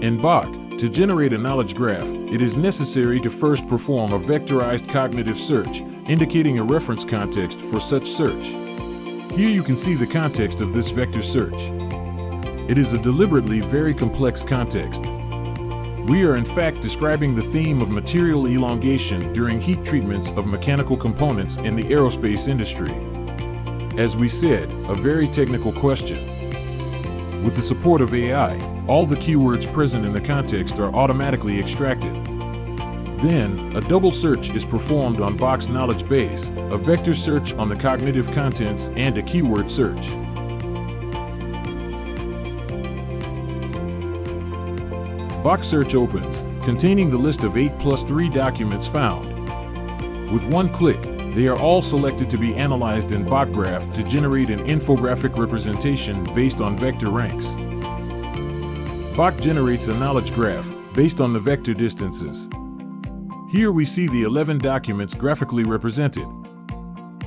In BoK, to generate a knowledge graph, it is necessary to first perform a vectorized cognitive search, indicating a reference context for such search. Here you can see the context of this vector search. It is a deliberately very complex context. We are in fact describing the theme of material elongation during heat treatments of mechanical components in the aerospace industry. As we said, a very technical question. With the support of AI, all the keywords present in the context are automatically extracted. Then, a double search is performed on BoK's knowledge base, a vector search on the cognitive contents, and a keyword search. BoK search opens, containing the list of 8+3 documents found. With one click, they are all selected to be analyzed in BoK Graph to generate an infographic representation based on vector ranks. BoK generates a knowledge graph based on the vector distances. Here we see the 11 documents graphically represented.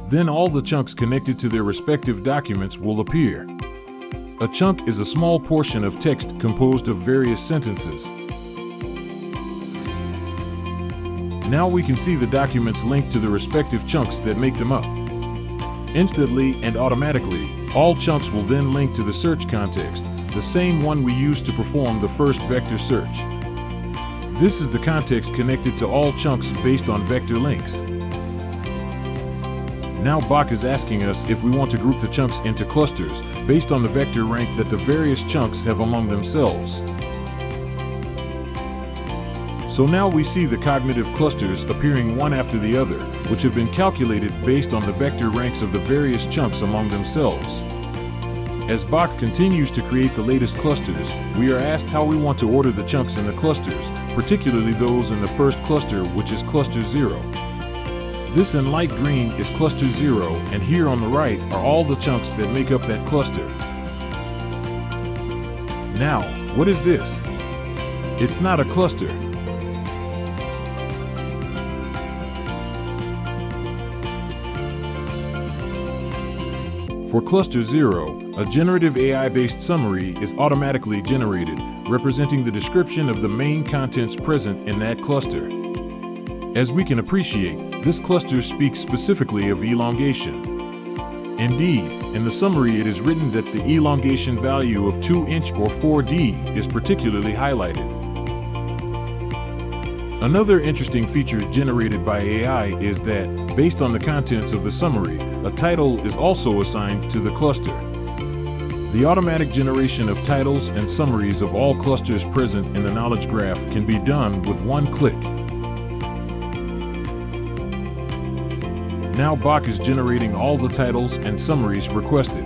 Then all the chunks connected to their respective documents will appear. A chunk is a small portion of text composed of various sentences. Now we can see the documents linked to the respective chunks that make them up. Instantly and automatically, all chunks will then link to the search context, the same one we used to perform the first vector search. This is the context connected to all chunks based on vector links. Now BoK is asking us if we want to group the chunks into clusters based on the vector rank that the various chunks have among themselves. So now we see the cognitive clusters appearing one after the other, which have been calculated based on the vector ranks of the various chunks among themselves. As BoK continues to create the latest clusters, we are asked how we want to order the chunks in the clusters, particularly those in the first cluster, which is cluster 0. This in light green is cluster 0, and here on the right are all the chunks that make up that cluster. Now, what is this? It's not a cluster. For cluster 0, a generative AI-based summary is automatically generated, representing the description of the main contents present in that cluster. As we can appreciate, this cluster speaks specifically of elongation. Indeed, in the summary it is written that the elongation value of 2" or 4D is particularly highlighted. Another interesting feature generated by AI is that, based on the contents of the summary, a title is also assigned to the cluster. The automatic generation of titles and summaries of all clusters present in the knowledge graph can be done with one click. Now BoK is generating all the titles and summaries requested.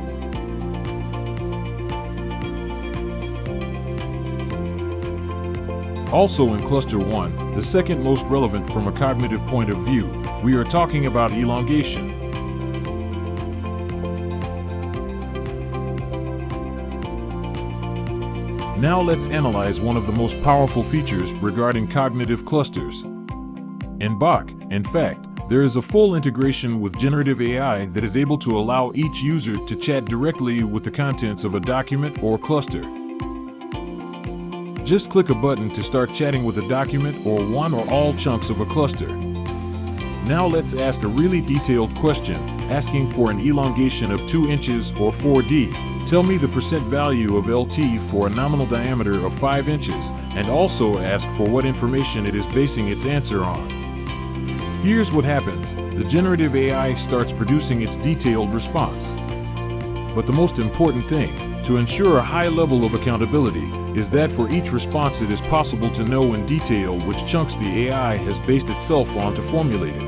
Also in cluster 1, the second most relevant from a cognitive point of view, we are talking about elongation. Now let's analyze one of the most powerful features regarding cognitive clusters. In BoK, in fact, there is a full integration with generative AI that is able to allow each user to chat directly with the contents of a document or cluster. Just click a button to start chatting with a document or one or all chunks of a cluster. Now let's ask a really detailed question, asking for an elongation of 2" or 4D. Tell me the percent value of LT for a nominal diameter of 5 inches, and also ask for what information it is basing its answer on. Here's what happens. The generative AI starts producing its detailed response. But the most important thing, to ensure a high level of accountability, is that for each response it is possible to know in detail which chunks the AI has based itself on to formulate it.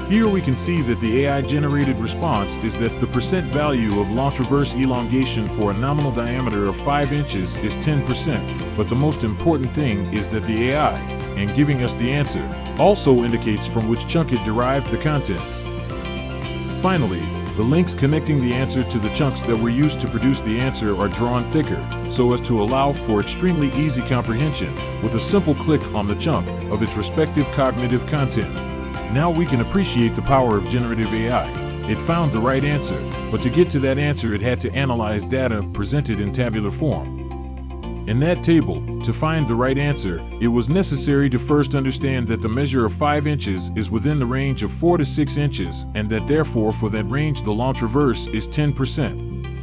Here we can see that the AI-generated response is that the percent value of long traverse elongation for a nominal diameter of 5 inches is 10%, but the most important thing is that the AI, in giving us the answer, also indicates from which chunk it derived the contents. Finally, the links connecting the answer to the chunks that were used to produce the answer are drawn thicker, so as to allow for extremely easy comprehension, with a simple click on the chunk of its respective cognitive content. Now we can appreciate the power of generative AI. It found the right answer, but to get to that answer it had to analyze data presented in tabular form. In that table, To find the right answer, it was necessary to first understand that the measure of 5 inches is within the range of 4 to 6 inches, and that therefore for that range the launch reverse is 10%.